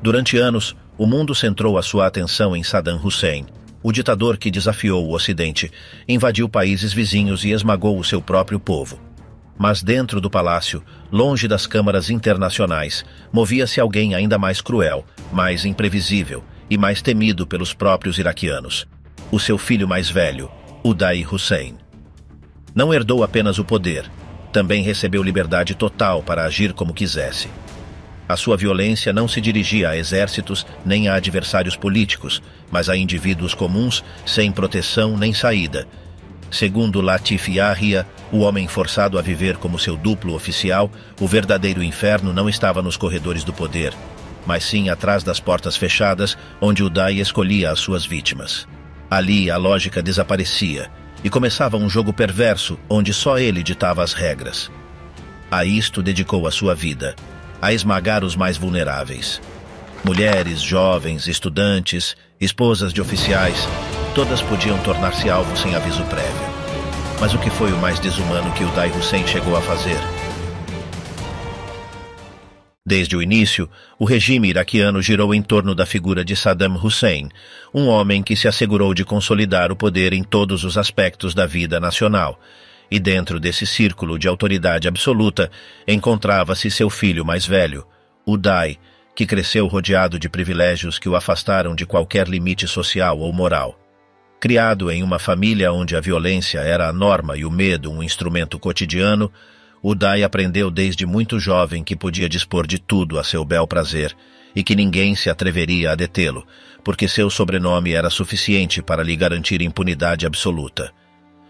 Durante anos, o mundo centrou a sua atenção em Saddam Hussein, o ditador que desafiou o Ocidente, invadiu países vizinhos e esmagou o seu próprio povo. Mas dentro do palácio, longe das câmaras internacionais, movia-se alguém ainda mais cruel, mais imprevisível e mais temido pelos próprios iraquianos. O seu filho mais velho, Uday Hussein. Não herdou apenas o poder, também recebeu liberdade total para agir como quisesse. A sua violência não se dirigia a exércitos nem a adversários políticos, mas a indivíduos comuns sem proteção nem saída. Segundo Latif Yahia, o homem forçado a viver como seu duplo oficial, o verdadeiro inferno não estava nos corredores do poder, mas sim atrás das portas fechadas, onde Uday escolhia as suas vítimas. Ali a lógica desaparecia, e começava um jogo perverso, onde só ele ditava as regras. A isto dedicou a sua vida, a esmagar os mais vulneráveis. Mulheres, jovens, estudantes, esposas de oficiais, todas podiam tornar-se alvo sem aviso prévio. Mas o que foi o mais desumano que Uday Hussein chegou a fazer? Desde o início, o regime iraquiano girou em torno da figura de Saddam Hussein, um homem que se assegurou de consolidar o poder em todos os aspectos da vida nacional. E dentro desse círculo de autoridade absoluta, encontrava-se seu filho mais velho, Uday, que cresceu rodeado de privilégios que o afastaram de qualquer limite social ou moral. Criado em uma família onde a violência era a norma e o medo um instrumento cotidiano, Uday aprendeu desde muito jovem que podia dispor de tudo a seu bel prazer e que ninguém se atreveria a detê-lo, porque seu sobrenome era suficiente para lhe garantir impunidade absoluta.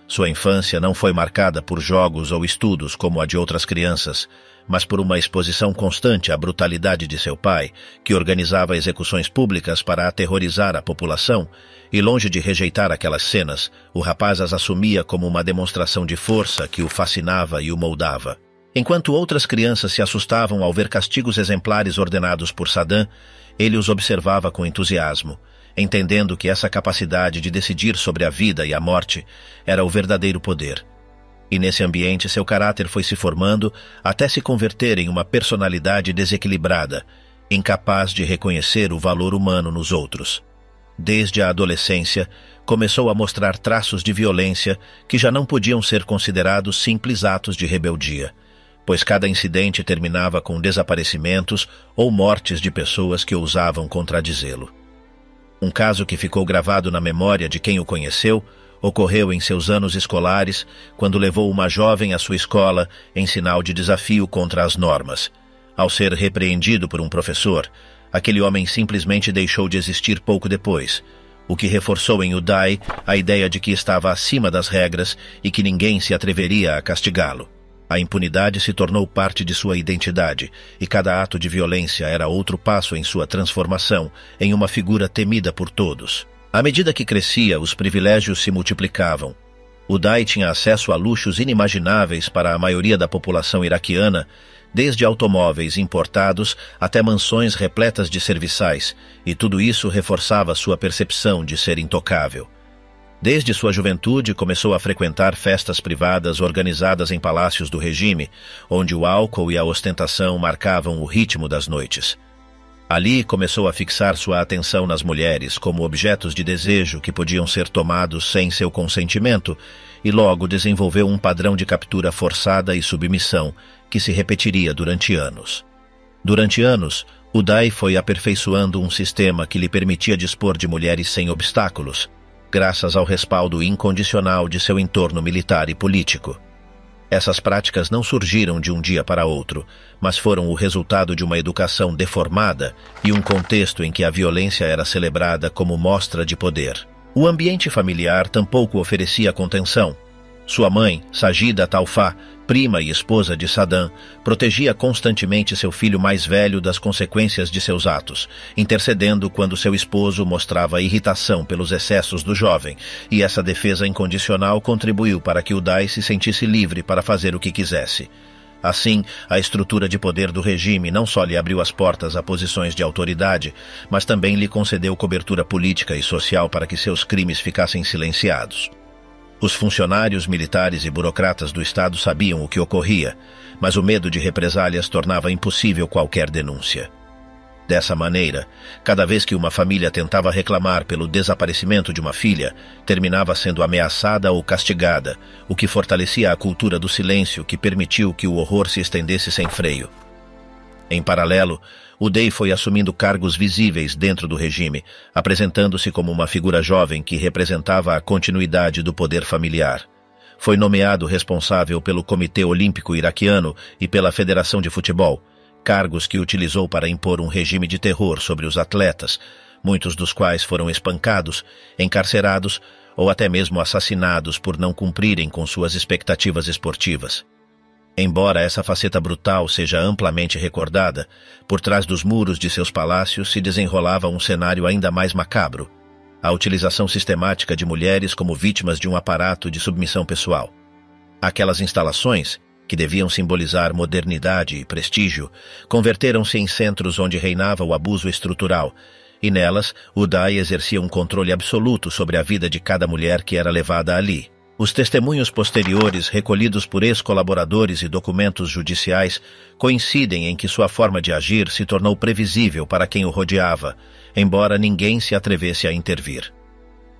Sua infância não foi marcada por jogos ou estudos como a de outras crianças, mas por uma exposição constante à brutalidade de seu pai, que organizava execuções públicas para aterrorizar a população, e longe de rejeitar aquelas cenas, o rapaz as assumia como uma demonstração de força que o fascinava e o moldava. Enquanto outras crianças se assustavam ao ver castigos exemplares ordenados por Saddam, ele os observava com entusiasmo, entendendo que essa capacidade de decidir sobre a vida e a morte era o verdadeiro poder. E nesse ambiente seu caráter foi se formando até se converter em uma personalidade desequilibrada, incapaz de reconhecer o valor humano nos outros. Desde a adolescência, começou a mostrar traços de violência que já não podiam ser considerados simples atos de rebeldia, pois cada incidente terminava com desaparecimentos ou mortes de pessoas que ousavam contradizê-lo. Um caso que ficou gravado na memória de quem o conheceu ocorreu em seus anos escolares, quando levou uma jovem à sua escola em sinal de desafio contra as normas. Ao ser repreendido por um professor, aquele homem simplesmente deixou de existir pouco depois, o que reforçou em Uday a ideia de que estava acima das regras e que ninguém se atreveria a castigá-lo. A impunidade se tornou parte de sua identidade, e cada ato de violência era outro passo em sua transformação em uma figura temida por todos. À medida que crescia, os privilégios se multiplicavam. Uday tinha acesso a luxos inimagináveis para a maioria da população iraquiana, desde automóveis importados até mansões repletas de serviçais, e tudo isso reforçava sua percepção de ser intocável. Desde sua juventude, começou a frequentar festas privadas organizadas em palácios do regime, onde o álcool e a ostentação marcavam o ritmo das noites. Ali começou a fixar sua atenção nas mulheres como objetos de desejo que podiam ser tomados sem seu consentimento, e logo desenvolveu um padrão de captura forçada e submissão que se repetiria durante anos. Durante anos, Uday foi aperfeiçoando um sistema que lhe permitia dispor de mulheres sem obstáculos, graças ao respaldo incondicional de seu entorno militar e político. Essas práticas não surgiram de um dia para outro, mas foram o resultado de uma educação deformada e um contexto em que a violência era celebrada como mostra de poder. O ambiente familiar tampouco oferecia contenção. Sua mãe, Sajida Talfa, prima e esposa de Saddam, protegia constantemente seu filho mais velho das consequências de seus atos, intercedendo quando seu esposo mostrava irritação pelos excessos do jovem, e essa defesa incondicional contribuiu para que Uday se sentisse livre para fazer o que quisesse. Assim, a estrutura de poder do regime não só lhe abriu as portas a posições de autoridade, mas também lhe concedeu cobertura política e social para que seus crimes ficassem silenciados. Os funcionários militares e burocratas do Estado sabiam o que ocorria, mas o medo de represálias tornava impossível qualquer denúncia. Dessa maneira, cada vez que uma família tentava reclamar pelo desaparecimento de uma filha, terminava sendo ameaçada ou castigada, o que fortalecia a cultura do silêncio que permitiu que o horror se estendesse sem freio. Em paralelo, Uday foi assumindo cargos visíveis dentro do regime, apresentando-se como uma figura jovem que representava a continuidade do poder familiar. Foi nomeado responsável pelo Comitê Olímpico Iraquiano e pela Federação de Futebol, cargos que utilizou para impor um regime de terror sobre os atletas, muitos dos quais foram espancados, encarcerados ou até mesmo assassinados por não cumprirem com suas expectativas esportivas. Embora essa faceta brutal seja amplamente recordada, por trás dos muros de seus palácios se desenrolava um cenário ainda mais macabro: a utilização sistemática de mulheres como vítimas de um aparato de submissão pessoal. Aquelas instalações, que deviam simbolizar modernidade e prestígio, converteram-se em centros onde reinava o abuso estrutural, e nelas Uday exercia um controle absoluto sobre a vida de cada mulher que era levada ali. Os testemunhos posteriores, recolhidos por ex-colaboradores e documentos judiciais, coincidem em que sua forma de agir se tornou previsível para quem o rodeava, embora ninguém se atrevesse a intervir.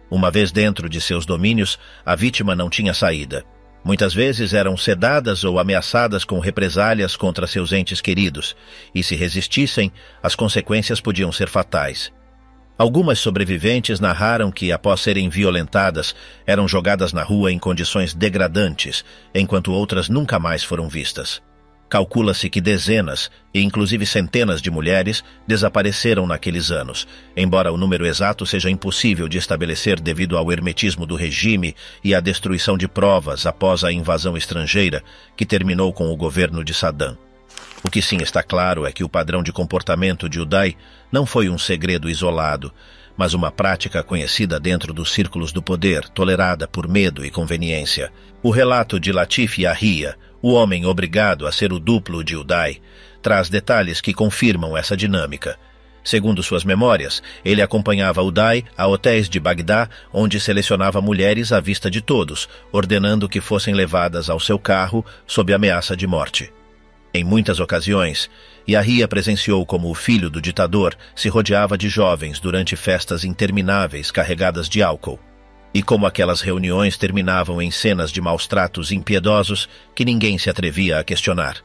Uma vez dentro de seus domínios, a vítima não tinha saída. Muitas vezes eram sedadas ou ameaçadas com represálias contra seus entes queridos, e se resistissem, as consequências podiam ser fatais. Algumas sobreviventes narraram que, após serem violentadas, eram jogadas na rua em condições degradantes, enquanto outras nunca mais foram vistas. Calcula-se que dezenas, e inclusive centenas de mulheres, desapareceram naqueles anos, embora o número exato seja impossível de estabelecer devido ao hermetismo do regime e à destruição de provas após a invasão estrangeira, que terminou com o governo de Saddam. O que sim está claro é que o padrão de comportamento de Uday não foi um segredo isolado, mas uma prática conhecida dentro dos círculos do poder, tolerada por medo e conveniência. O relato de Latif Yahia, o homem obrigado a ser o duplo de Uday, traz detalhes que confirmam essa dinâmica. Segundo suas memórias, ele acompanhava Uday a hotéis de Bagdá, onde selecionava mulheres à vista de todos, ordenando que fossem levadas ao seu carro sob ameaça de morte. Em muitas ocasiões, Yahia presenciou como o filho do ditador se rodeava de jovens durante festas intermináveis carregadas de álcool, e como aquelas reuniões terminavam em cenas de maus-tratos impiedosos que ninguém se atrevia a questionar.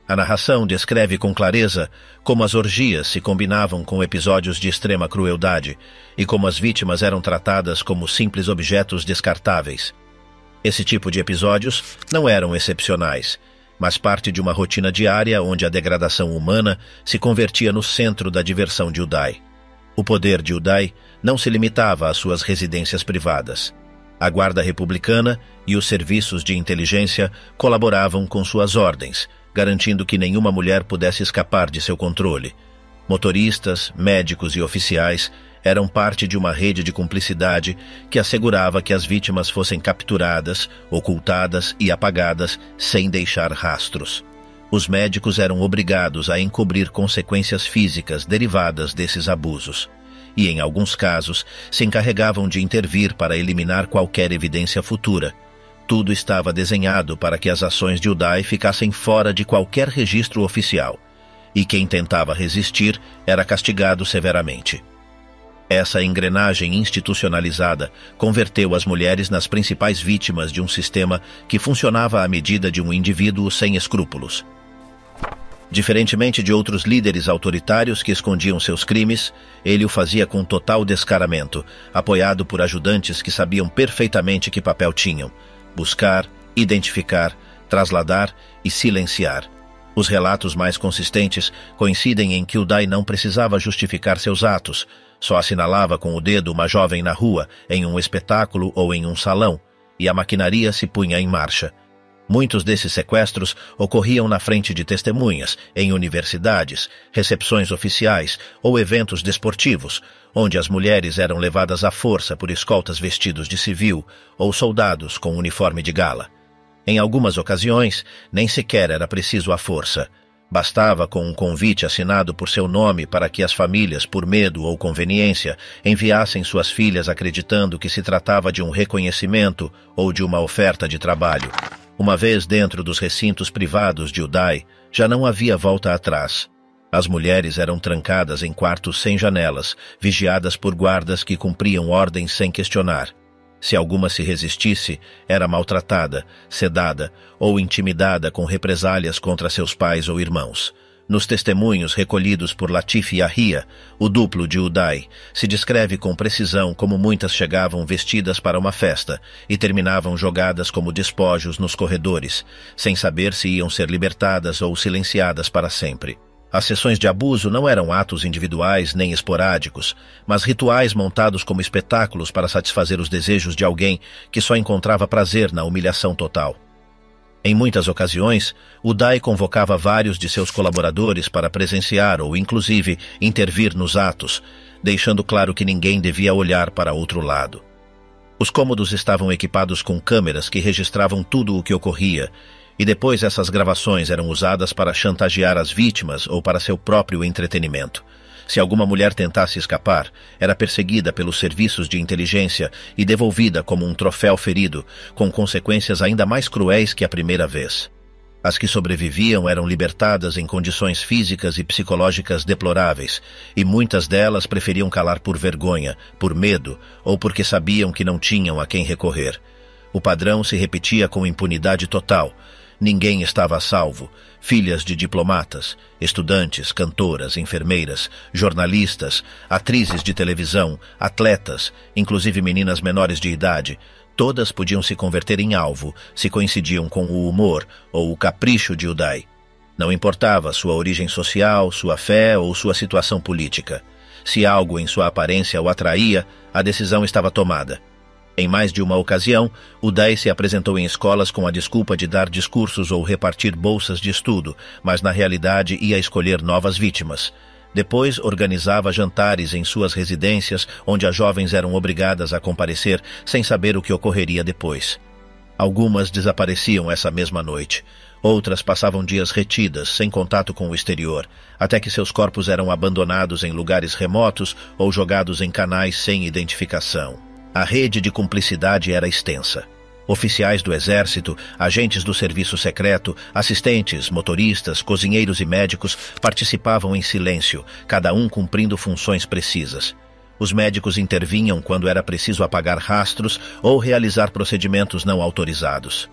A narração descreve com clareza como as orgias se combinavam com episódios de extrema crueldade e como as vítimas eram tratadas como simples objetos descartáveis. Esse tipo de episódios não eram excepcionais, mas parte de uma rotina diária onde a degradação humana se convertia no centro da diversão de Uday. O poder de Uday não se limitava às suas residências privadas. A Guarda Republicana e os serviços de inteligência colaboravam com suas ordens, garantindo que nenhuma mulher pudesse escapar de seu controle. Motoristas, médicos e oficiais eram parte de uma rede de cumplicidade que assegurava que as vítimas fossem capturadas, ocultadas e apagadas sem deixar rastros. Os médicos eram obrigados a encobrir consequências físicas derivadas desses abusos, e, em alguns casos, se encarregavam de intervir para eliminar qualquer evidência futura. Tudo estava desenhado para que as ações de Uday ficassem fora de qualquer registro oficial, e quem tentava resistir era castigado severamente. Essa engrenagem institucionalizada converteu as mulheres nas principais vítimas de um sistema que funcionava à medida de um indivíduo sem escrúpulos. Diferentemente de outros líderes autoritários que escondiam seus crimes, ele o fazia com total descaramento, apoiado por ajudantes que sabiam perfeitamente que papel tinham: buscar, identificar, trasladar e silenciar. Os relatos mais consistentes coincidem em que Uday não precisava justificar seus atos, só assinalava com o dedo uma jovem na rua, em um espetáculo ou em um salão, e a maquinaria se punha em marcha. Muitos desses sequestros ocorriam na frente de testemunhas, em universidades, recepções oficiais ou eventos desportivos, onde as mulheres eram levadas à força por escoltas vestidos de civil ou soldados com uniforme de gala. Em algumas ocasiões, nem sequer era preciso a força. Bastava com um convite assinado por seu nome para que as famílias, por medo ou conveniência, enviassem suas filhas acreditando que se tratava de um reconhecimento ou de uma oferta de trabalho. Uma vez dentro dos recintos privados de Uday, já não havia volta atrás. As mulheres eram trancadas em quartos sem janelas, vigiadas por guardas que cumpriam ordens sem questionar. Se alguma se resistisse, era maltratada, sedada ou intimidada com represálias contra seus pais ou irmãos. Nos testemunhos recolhidos por Latif Yahia, o duplo de Uday, se descreve com precisão como muitas chegavam vestidas para uma festa e terminavam jogadas como despojos nos corredores, sem saber se iam ser libertadas ou silenciadas para sempre. As sessões de abuso não eram atos individuais nem esporádicos, mas rituais montados como espetáculos para satisfazer os desejos de alguém que só encontrava prazer na humilhação total. Em muitas ocasiões, Uday convocava vários de seus colaboradores para presenciar ou, inclusive, intervir nos atos, deixando claro que ninguém devia olhar para outro lado. Os cômodos estavam equipados com câmeras que registravam tudo o que ocorria, e depois essas gravações eram usadas para chantagear as vítimas ou para seu próprio entretenimento. Se alguma mulher tentasse escapar, era perseguida pelos serviços de inteligência e devolvida como um troféu ferido, com consequências ainda mais cruéis que a primeira vez. As que sobreviviam eram libertadas em condições físicas e psicológicas deploráveis, e muitas delas preferiam calar por vergonha, por medo ou porque sabiam que não tinham a quem recorrer. O padrão se repetia com impunidade total. Ninguém estava a salvo. Filhas de diplomatas, estudantes, cantoras, enfermeiras, jornalistas, atrizes de televisão, atletas, inclusive meninas menores de idade, todas podiam se converter em alvo se coincidiam com o humor ou o capricho de Uday. Não importava sua origem social, sua fé ou sua situação política. Se algo em sua aparência o atraía, a decisão estava tomada. Em mais de uma ocasião, Uday se apresentou em escolas com a desculpa de dar discursos ou repartir bolsas de estudo, mas na realidade ia escolher novas vítimas. Depois organizava jantares em suas residências, onde as jovens eram obrigadas a comparecer sem saber o que ocorreria depois. Algumas desapareciam essa mesma noite. Outras passavam dias retidas, sem contato com o exterior, até que seus corpos eram abandonados em lugares remotos ou jogados em canais sem identificação. A rede de cumplicidade era extensa. Oficiais do exército, agentes do serviço secreto, assistentes, motoristas, cozinheiros e médicos participavam em silêncio, cada um cumprindo funções precisas. Os médicos intervinham quando era preciso apagar rastros ou realizar procedimentos não autorizados.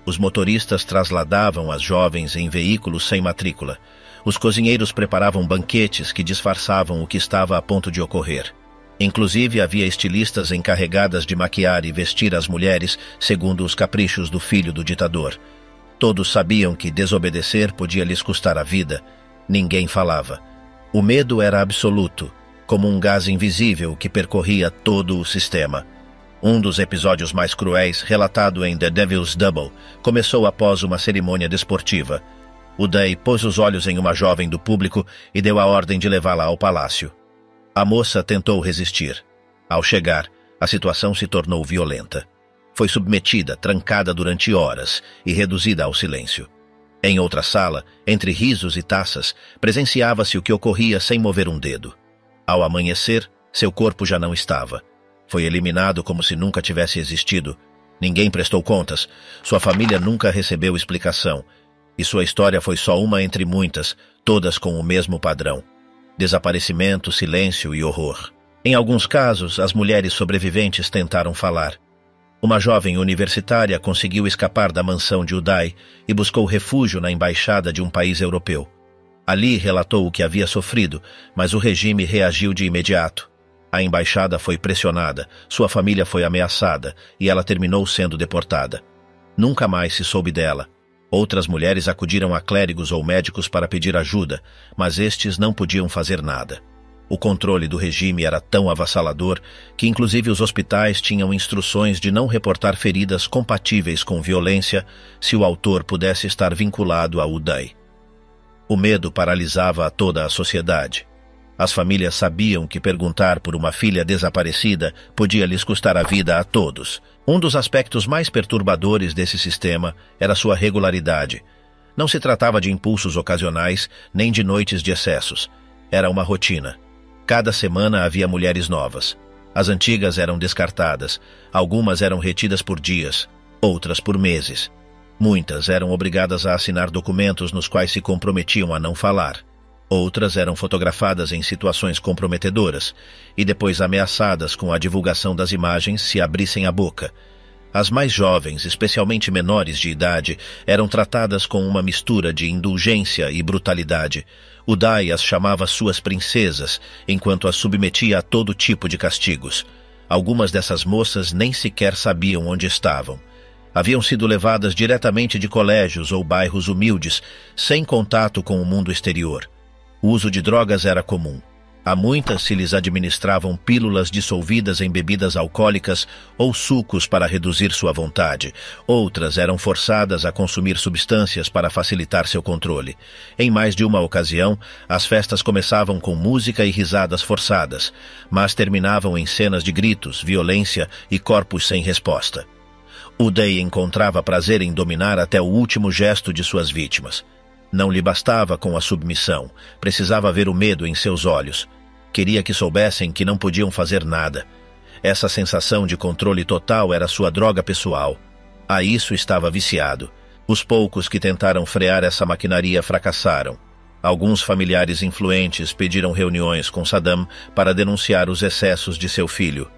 Os motoristas trasladavam as jovens em veículos sem matrícula. Os cozinheiros preparavam banquetes que disfarçavam o que estava a ponto de ocorrer. Inclusive, havia estilistas encarregadas de maquiar e vestir as mulheres segundo os caprichos do filho do ditador. Todos sabiam que desobedecer podia lhes custar a vida. Ninguém falava. O medo era absoluto, como um gás invisível que percorria todo o sistema. Um dos episódios mais cruéis, relatado em The Devil's Double, começou após uma cerimônia desportiva. Uday pôs os olhos em uma jovem do público e deu a ordem de levá-la ao palácio. A moça tentou resistir. Ao chegar, a situação se tornou violenta. Foi submetida, trancada durante horas e reduzida ao silêncio. Em outra sala, entre risos e taças, presenciava-se o que ocorria sem mover um dedo. Ao amanhecer, seu corpo já não estava. Foi eliminado como se nunca tivesse existido. Ninguém prestou contas. Sua família nunca recebeu explicação. E sua história foi só uma entre muitas, todas com o mesmo padrão. Desaparecimento, silêncio e horror. Em alguns casos, as mulheres sobreviventes tentaram falar. Uma jovem universitária conseguiu escapar da mansão de Uday e buscou refúgio na embaixada de um país europeu. Ali relatou o que havia sofrido, mas o regime reagiu de imediato. A embaixada foi pressionada, sua família foi ameaçada e ela terminou sendo deportada. Nunca mais se soube dela. Outras mulheres acudiram a clérigos ou médicos para pedir ajuda, mas estes não podiam fazer nada. O controle do regime era tão avassalador que inclusive os hospitais tinham instruções de não reportar feridas compatíveis com violência se o autor pudesse estar vinculado a Uday. O medo paralisava a toda a sociedade. As famílias sabiam que perguntar por uma filha desaparecida podia lhes custar a vida a todos. Um dos aspectos mais perturbadores desse sistema era sua regularidade. Não se tratava de impulsos ocasionais, nem de noites de excessos. Era uma rotina. Cada semana havia mulheres novas. As antigas eram descartadas. Algumas eram retidas por dias, outras por meses. Muitas eram obrigadas a assinar documentos nos quais se comprometiam a não falar. Outras eram fotografadas em situações comprometedoras e depois ameaçadas com a divulgação das imagens se abrissem a boca. As mais jovens, especialmente menores de idade, eram tratadas com uma mistura de indulgência e brutalidade. Uday as chamava suas princesas, enquanto as submetia a todo tipo de castigos. Algumas dessas moças nem sequer sabiam onde estavam. Haviam sido levadas diretamente de colégios ou bairros humildes, sem contato com o mundo exterior. O uso de drogas era comum. A muitas se lhes administravam pílulas dissolvidas em bebidas alcoólicas ou sucos para reduzir sua vontade. Outras eram forçadas a consumir substâncias para facilitar seu controle. Em mais de uma ocasião, as festas começavam com música e risadas forçadas, mas terminavam em cenas de gritos, violência e corpos sem resposta. Uday encontrava prazer em dominar até o último gesto de suas vítimas. Não lhe bastava com a submissão, precisava ver o medo em seus olhos. Queria que soubessem que não podiam fazer nada. Essa sensação de controle total era sua droga pessoal. A isso estava viciado. Os poucos que tentaram frear essa maquinaria fracassaram. Alguns familiares influentes pediram reuniões com Saddam para denunciar os excessos de seu filho.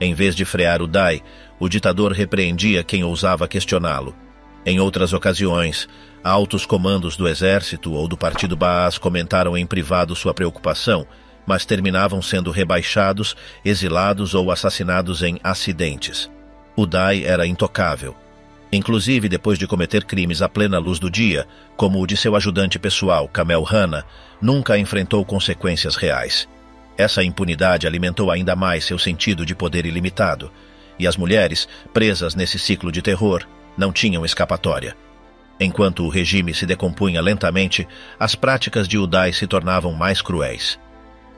Em vez de frear Uday, o ditador repreendia quem ousava questioná-lo. Em outras ocasiões, altos comandos do exército ou do partido Baas comentaram em privado sua preocupação, mas terminavam sendo rebaixados, exilados ou assassinados em acidentes. Uday era intocável. Inclusive depois de cometer crimes à plena luz do dia, como o de seu ajudante pessoal, Kamel Rana, nunca enfrentou consequências reais. Essa impunidade alimentou ainda mais seu sentido de poder ilimitado, e as mulheres, presas nesse ciclo de terror, não tinham escapatória. Enquanto o regime se decompunha lentamente, as práticas de Uday se tornavam mais cruéis.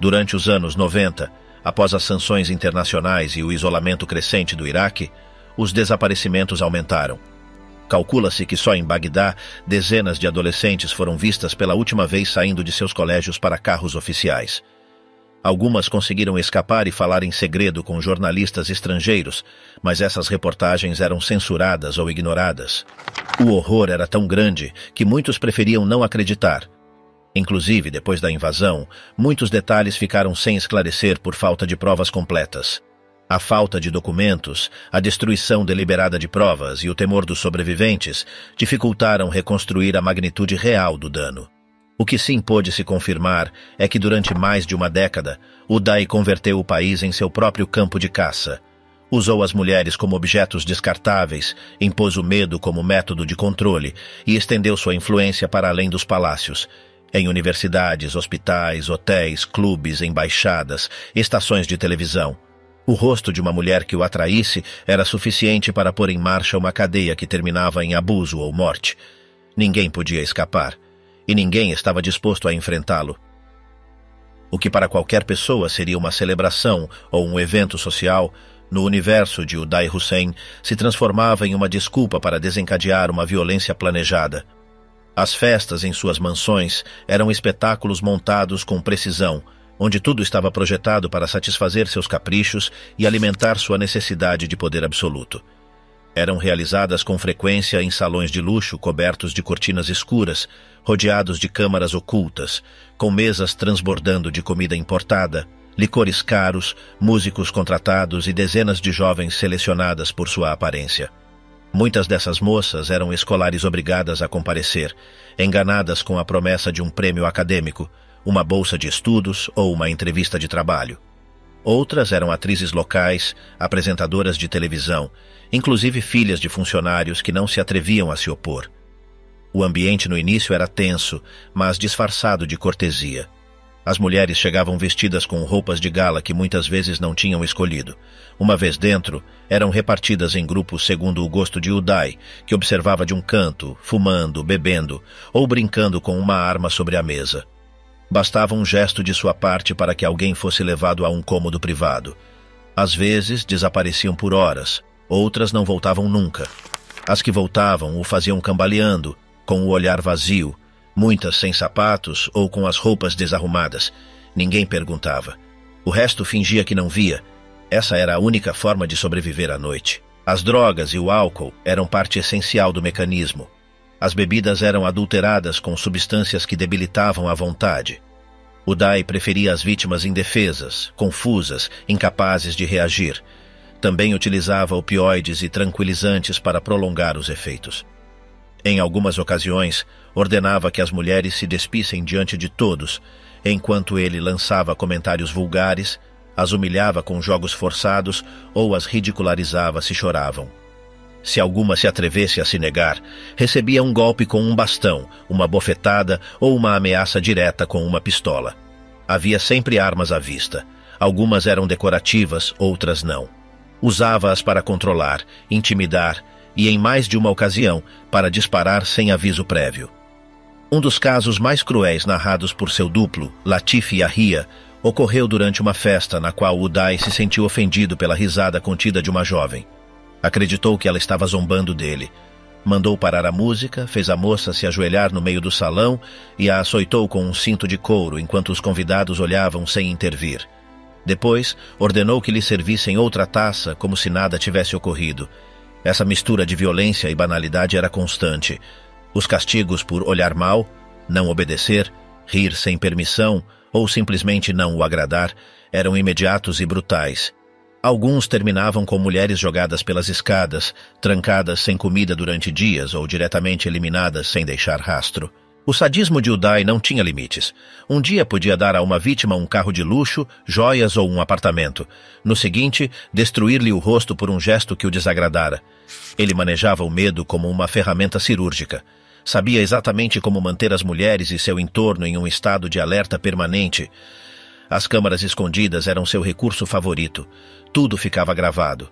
Durante os anos 90, após as sanções internacionais e o isolamento crescente do Iraque, os desaparecimentos aumentaram. Calcula-se que só em Bagdá, dezenas de adolescentes foram vistas pela última vez saindo de seus colégios para carros oficiais. Algumas conseguiram escapar e falar em segredo com jornalistas estrangeiros, mas essas reportagens eram censuradas ou ignoradas. O horror era tão grande que muitos preferiam não acreditar. Inclusive, depois da invasão, muitos detalhes ficaram sem esclarecer por falta de provas completas. A falta de documentos, a destruição deliberada de provas e o temor dos sobreviventes dificultaram reconstruir a magnitude real do dano. O que sim pôde se confirmar é que durante mais de uma década, Uday converteu o país em seu próprio campo de caça. Usou as mulheres como objetos descartáveis, impôs o medo como método de controle e estendeu sua influência para além dos palácios, em universidades, hospitais, hotéis, clubes, embaixadas, estações de televisão. O rosto de uma mulher que o atraísse era suficiente para pôr em marcha uma cadeia que terminava em abuso ou morte. Ninguém podia escapar. E ninguém estava disposto a enfrentá-lo. O que para qualquer pessoa seria uma celebração ou um evento social, no universo de Uday Hussein se transformava em uma desculpa para desencadear uma violência planejada. As festas em suas mansões eram espetáculos montados com precisão, onde tudo estava projetado para satisfazer seus caprichos e alimentar sua necessidade de poder absoluto. Eram realizadas com frequência em salões de luxo cobertos de cortinas escuras, rodeados de câmaras ocultas, com mesas transbordando de comida importada, licores caros, músicos contratados e dezenas de jovens selecionadas por sua aparência. Muitas dessas moças eram escolares obrigadas a comparecer, enganadas com a promessa de um prêmio acadêmico, uma bolsa de estudos ou uma entrevista de trabalho. Outras eram atrizes locais, apresentadoras de televisão, inclusive filhas de funcionários que não se atreviam a se opor. O ambiente no início era tenso, mas disfarçado de cortesia. As mulheres chegavam vestidas com roupas de gala que muitas vezes não tinham escolhido. Uma vez dentro, eram repartidas em grupos segundo o gosto de Uday, que observava de um canto, fumando, bebendo ou brincando com uma arma sobre a mesa. Bastava um gesto de sua parte para que alguém fosse levado a um cômodo privado. Às vezes, desapareciam por horas, outras não voltavam nunca. As que voltavam o faziam cambaleando, com o olhar vazio, muitas sem sapatos ou com as roupas desarrumadas. Ninguém perguntava. O resto fingia que não via. Essa era a única forma de sobreviver à noite. As drogas e o álcool eram parte essencial do mecanismo. As bebidas eram adulteradas com substâncias que debilitavam a vontade. Uday preferia as vítimas indefesas, confusas, incapazes de reagir. Também utilizava opioides e tranquilizantes para prolongar os efeitos. Em algumas ocasiões, ordenava que as mulheres se despissem diante de todos, enquanto ele lançava comentários vulgares, as humilhava com jogos forçados ou as ridicularizava se choravam. Se alguma se atrevesse a se negar, recebia um golpe com um bastão, uma bofetada ou uma ameaça direta com uma pistola. Havia sempre armas à vista. Algumas eram decorativas, outras não. Usava-as para controlar, intimidar e, em mais de uma ocasião, para disparar sem aviso prévio. Um dos casos mais cruéis narrados por seu duplo, Latif Yahia, ocorreu durante uma festa na qual Uday se sentiu ofendido pela risada contida de uma jovem. Acreditou que ela estava zombando dele. Mandou parar a música, fez a moça se ajoelhar no meio do salão e a açoitou com um cinto de couro enquanto os convidados olhavam sem intervir. Depois, ordenou que lhe servissem outra taça como se nada tivesse ocorrido. Essa mistura de violência e banalidade era constante. Os castigos por olhar mal, não obedecer, rir sem permissão ou simplesmente não o agradar eram imediatos e brutais. Alguns terminavam com mulheres jogadas pelas escadas, trancadas sem comida durante dias ou diretamente eliminadas sem deixar rastro. O sadismo de Uday não tinha limites. Um dia podia dar a uma vítima um carro de luxo, joias ou um apartamento. No seguinte, destruir-lhe o rosto por um gesto que o desagradara. Ele manejava o medo como uma ferramenta cirúrgica. Sabia exatamente como manter as mulheres e seu entorno em um estado de alerta permanente. As câmaras escondidas eram seu recurso favorito. Tudo ficava gravado.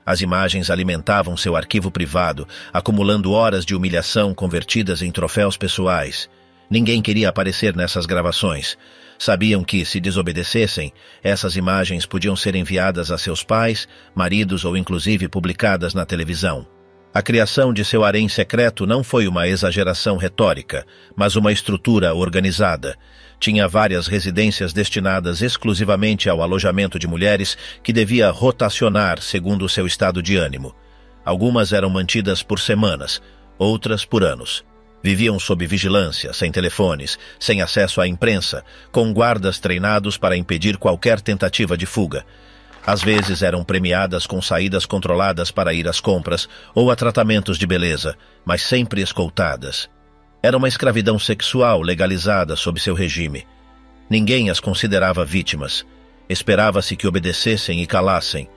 As imagens alimentavam seu arquivo privado, acumulando horas de humilhação convertidas em troféus pessoais. Ninguém queria aparecer nessas gravações. Sabiam que, se desobedecessem, essas imagens podiam ser enviadas a seus pais, maridos ou inclusive publicadas na televisão. A criação de seu harém secreto não foi uma exageração retórica, mas uma estrutura organizada. Tinha várias residências destinadas exclusivamente ao alojamento de mulheres que devia rotacionar segundo o seu estado de ânimo. Algumas eram mantidas por semanas, outras por anos. Viviam sob vigilância, sem telefones, sem acesso à imprensa, com guardas treinados para impedir qualquer tentativa de fuga. Às vezes eram premiadas com saídas controladas para ir às compras ou a tratamentos de beleza, mas sempre escoltadas. Era uma escravidão sexual legalizada sob seu regime. Ninguém as considerava vítimas. Esperava-se que obedecessem e calassem.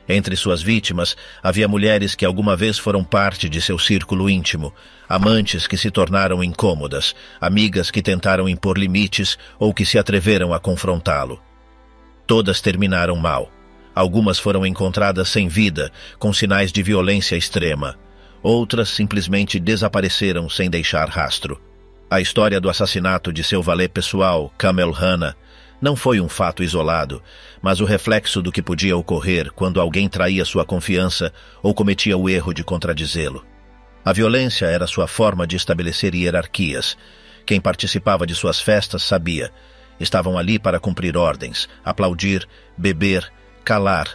Entre suas vítimas, havia mulheres que alguma vez foram parte de seu círculo íntimo, amantes que se tornaram incômodas, amigas que tentaram impor limites ou que se atreveram a confrontá-lo. Todas terminaram mal. Algumas foram encontradas sem vida, com sinais de violência extrema. Outras simplesmente desapareceram sem deixar rastro. A história do assassinato de seu valet pessoal, Kamel Rana, não foi um fato isolado, mas o reflexo do que podia ocorrer quando alguém traía sua confiança ou cometia o erro de contradizê-lo. A violência era sua forma de estabelecer hierarquias. Quem participava de suas festas sabia. Estavam ali para cumprir ordens, aplaudir, beber, calar,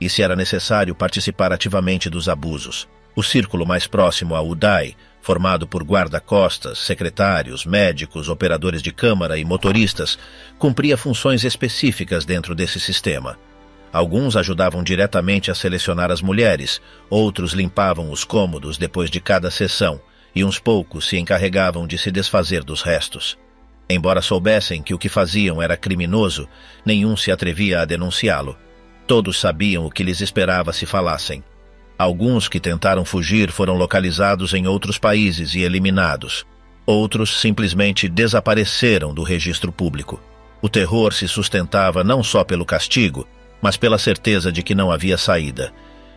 e, se era necessário, participar ativamente dos abusos. O círculo mais próximo a Uday, formado por guarda-costas, secretários, médicos, operadores de câmara e motoristas, cumpria funções específicas dentro desse sistema. Alguns ajudavam diretamente a selecionar as mulheres, outros limpavam os cômodos depois de cada sessão, e uns poucos se encarregavam de se desfazer dos restos. Embora soubessem que o que faziam era criminoso, nenhum se atrevia a denunciá-lo. Todos sabiam o que lhes esperava se falassem. Alguns que tentaram fugir foram localizados em outros países e eliminados. Outros simplesmente desapareceram do registro público. O terror se sustentava não só pelo castigo, mas pela certeza de que não havia saída.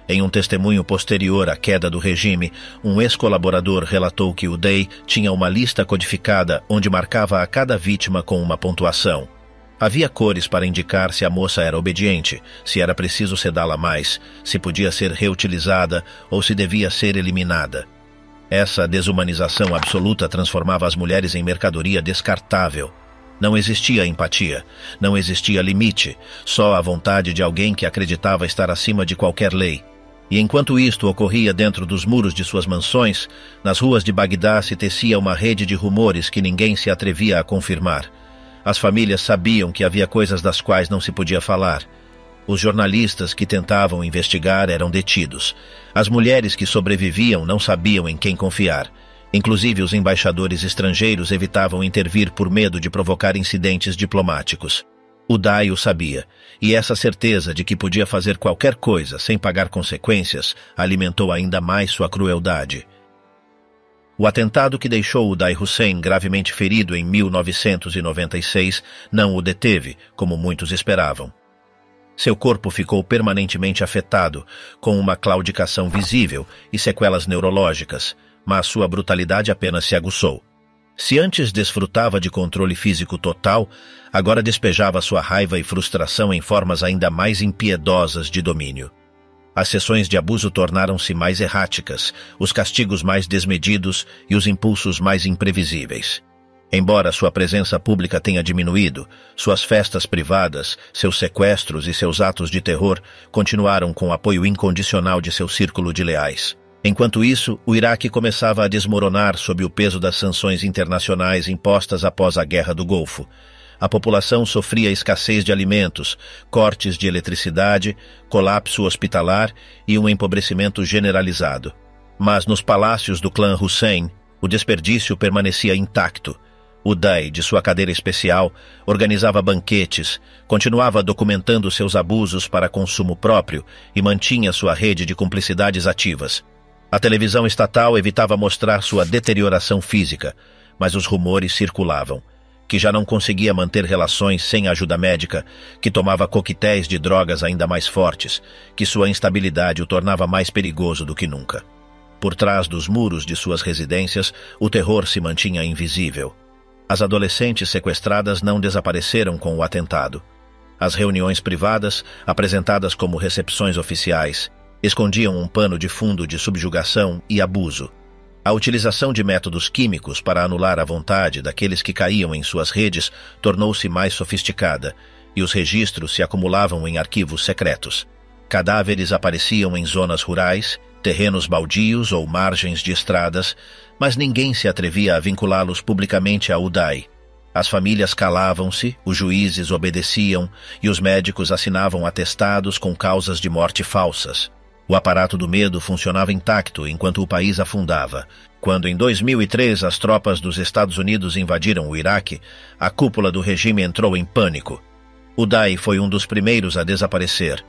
Em um testemunho posterior à queda do regime, um ex-colaborador relatou que Uday tinha uma lista codificada onde marcava a cada vítima com uma pontuação. Havia cores para indicar se a moça era obediente, se era preciso sedá-la mais, se podia ser reutilizada ou se devia ser eliminada. Essa desumanização absoluta transformava as mulheres em mercadoria descartável. Não existia empatia, não existia limite, só a vontade de alguém que acreditava estar acima de qualquer lei. E enquanto isto ocorria dentro dos muros de suas mansões, nas ruas de Bagdá se tecia uma rede de rumores que ninguém se atrevia a confirmar. As famílias sabiam que havia coisas das quais não se podia falar. Os jornalistas que tentavam investigar eram detidos. As mulheres que sobreviviam não sabiam em quem confiar. Inclusive, os embaixadores estrangeiros evitavam intervir por medo de provocar incidentes diplomáticos. Uday o sabia, e essa certeza de que podia fazer qualquer coisa sem pagar consequências alimentou ainda mais sua crueldade. O atentado que deixou Uday Hussein gravemente ferido em 1996 não o deteve, como muitos esperavam. Seu corpo ficou permanentemente afetado, com uma claudicação visível e sequelas neurológicas, mas sua brutalidade apenas se aguçou. Se antes desfrutava de controle físico total, agora despejava sua raiva e frustração em formas ainda mais impiedosas de domínio. As sessões de abuso tornaram-se mais erráticas, os castigos mais desmedidos e os impulsos mais imprevisíveis. Embora sua presença pública tenha diminuído, suas festas privadas, seus sequestros e seus atos de terror continuaram com o apoio incondicional de seu círculo de leais. Enquanto isso, o Iraque começava a desmoronar sob o peso das sanções internacionais impostas após a Guerra do Golfo. A população sofria escassez de alimentos, cortes de eletricidade, colapso hospitalar e um empobrecimento generalizado. Mas nos palácios do clã Hussein, o desperdício permanecia intacto. Uday, de sua cadeira especial, organizava banquetes, continuava documentando seus abusos para consumo próprio e mantinha sua rede de cumplicidades ativas. A televisão estatal evitava mostrar sua deterioração física, mas os rumores circulavam. Que já não conseguia manter relações sem ajuda médica, que tomava coquetéis de drogas ainda mais fortes, que sua instabilidade o tornava mais perigoso do que nunca. Por trás dos muros de suas residências, o terror se mantinha invisível. As adolescentes sequestradas não desapareceram com o atentado. As reuniões privadas, apresentadas como recepções oficiais, escondiam um pano de fundo de subjugação e abuso. A utilização de métodos químicos para anular a vontade daqueles que caíam em suas redes tornou-se mais sofisticada, e os registros se acumulavam em arquivos secretos. Cadáveres apareciam em zonas rurais, terrenos baldios ou margens de estradas, mas ninguém se atrevia a vinculá-los publicamente a Uday. As famílias calavam-se, os juízes obedeciam e os médicos assinavam atestados com causas de morte falsas. O aparato do medo funcionava intacto enquanto o país afundava. Quando em 2003 as tropas dos Estados Unidos invadiram o Iraque, a cúpula do regime entrou em pânico. Uday foi um dos primeiros a desaparecer.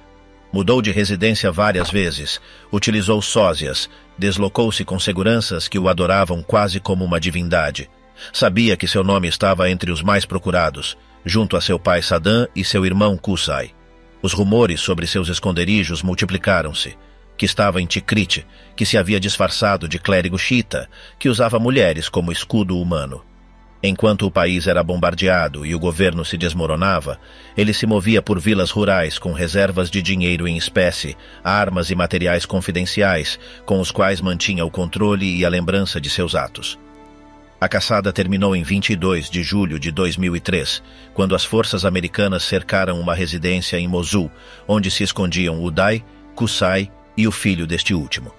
Mudou de residência várias vezes, utilizou sósias, deslocou-se com seguranças que o adoravam quase como uma divindade. Sabia que seu nome estava entre os mais procurados, junto a seu pai Saddam e seu irmão Qusay. Os rumores sobre seus esconderijos multiplicaram-se. Que estava em Tikrit, que se havia disfarçado de clérigo xiita, que usava mulheres como escudo humano. Enquanto o país era bombardeado e o governo se desmoronava, ele se movia por vilas rurais com reservas de dinheiro em espécie, armas e materiais confidenciais, com os quais mantinha o controle e a lembrança de seus atos. A caçada terminou em 22 de julho de 2003, quando as forças americanas cercaram uma residência em Mosul, onde se escondiam Uday, Qusay e o filho deste último.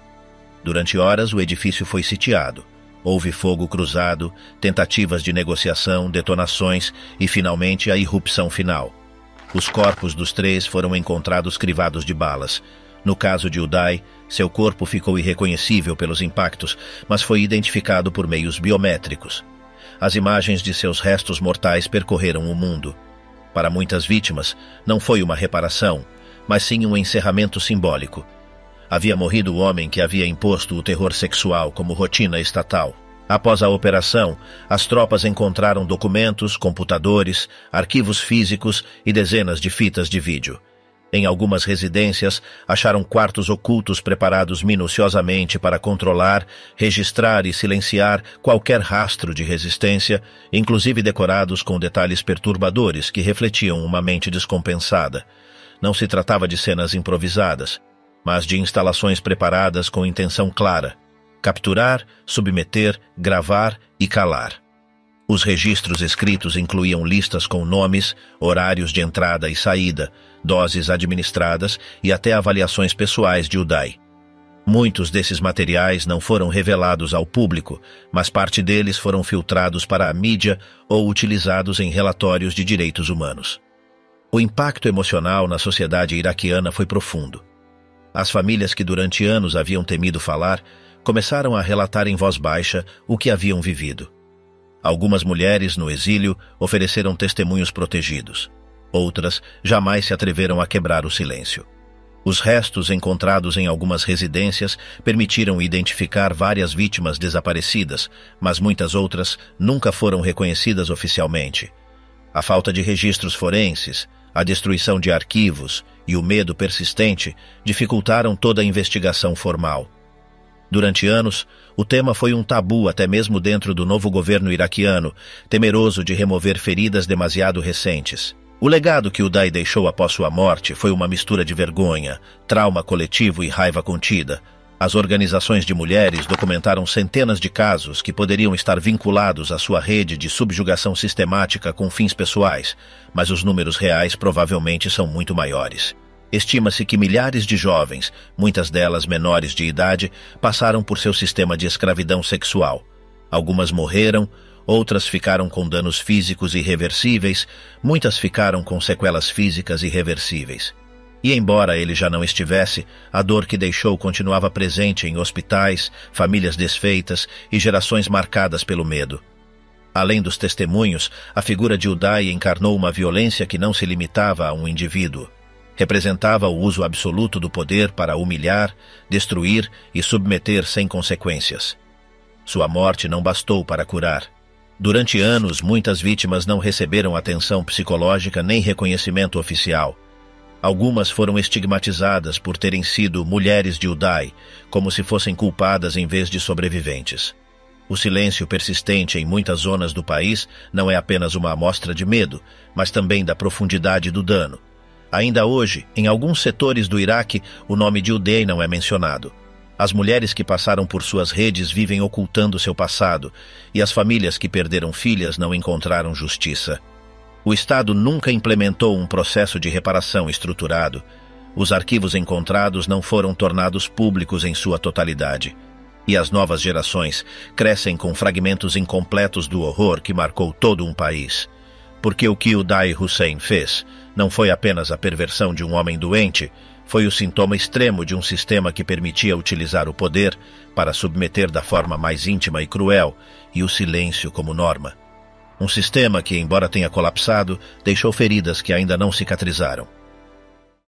Durante horas, o edifício foi sitiado. Houve fogo cruzado, tentativas de negociação, detonações e, finalmente, a irrupção final. Os corpos dos três foram encontrados crivados de balas. No caso de Uday, seu corpo ficou irreconhecível pelos impactos, mas foi identificado por meios biométricos. As imagens de seus restos mortais percorreram o mundo. Para muitas vítimas, não foi uma reparação, mas sim um encerramento simbólico. Havia morrido o homem que havia imposto o terror sexual como rotina estatal. Após a operação, as tropas encontraram documentos, computadores, arquivos físicos e dezenas de fitas de vídeo. Em algumas residências, acharam quartos ocultos preparados minuciosamente para controlar, registrar e silenciar qualquer rastro de resistência, inclusive decorados com detalhes perturbadores que refletiam uma mente descompensada. Não se tratava de cenas improvisadas, mas de instalações preparadas com intenção clara: capturar, submeter, gravar e calar. Os registros escritos incluíam listas com nomes, horários de entrada e saída, doses administradas e até avaliações pessoais de Uday. Muitos desses materiais não foram revelados ao público, mas parte deles foram filtrados para a mídia ou utilizados em relatórios de direitos humanos. O impacto emocional na sociedade iraquiana foi profundo. As famílias que durante anos haviam temido falar começaram a relatar em voz baixa o que haviam vivido. Algumas mulheres, no exílio, ofereceram testemunhos protegidos. Outras jamais se atreveram a quebrar o silêncio. Os restos encontrados em algumas residências permitiram identificar várias vítimas desaparecidas, mas muitas outras nunca foram reconhecidas oficialmente. A falta de registros forenses, a destruição de arquivos e o medo persistente dificultaram toda a investigação formal. Durante anos, o tema foi um tabu até mesmo dentro do novo governo iraquiano, temeroso de remover feridas demasiado recentes. O legado que Uday deixou após sua morte foi uma mistura de vergonha, trauma coletivo e raiva contida. As organizações de mulheres documentaram centenas de casos que poderiam estar vinculados à sua rede de subjugação sistemática com fins pessoais, mas os números reais provavelmente são muito maiores. Estima-se que milhares de jovens, muitas delas menores de idade, passaram por seu sistema de escravidão sexual. Algumas morreram, outras ficaram com danos físicos irreversíveis, muitas ficaram com sequelas físicas irreversíveis. E embora ele já não estivesse, a dor que deixou continuava presente em hospitais, famílias desfeitas e gerações marcadas pelo medo. Além dos testemunhos, a figura de Uday encarnou uma violência que não se limitava a um indivíduo. Representava o uso absoluto do poder para humilhar, destruir e submeter sem consequências. Sua morte não bastou para curar. Durante anos, muitas vítimas não receberam atenção psicológica nem reconhecimento oficial. Algumas foram estigmatizadas por terem sido mulheres de Uday, como se fossem culpadas em vez de sobreviventes. O silêncio persistente em muitas zonas do país não é apenas uma amostra de medo, mas também da profundidade do dano. Ainda hoje, em alguns setores do Iraque, o nome de Uday não é mencionado. As mulheres que passaram por suas redes vivem ocultando seu passado, e as famílias que perderam filhas não encontraram justiça. O Estado nunca implementou um processo de reparação estruturado. Os arquivos encontrados não foram tornados públicos em sua totalidade. E as novas gerações crescem com fragmentos incompletos do horror que marcou todo um país. Porque o que Uday Hussein fez não foi apenas a perversão de um homem doente, foi o sintoma extremo de um sistema que permitia utilizar o poder para submeter da forma mais íntima e cruel, e o silêncio como norma. Um sistema que, embora tenha colapsado, deixou feridas que ainda não cicatrizaram.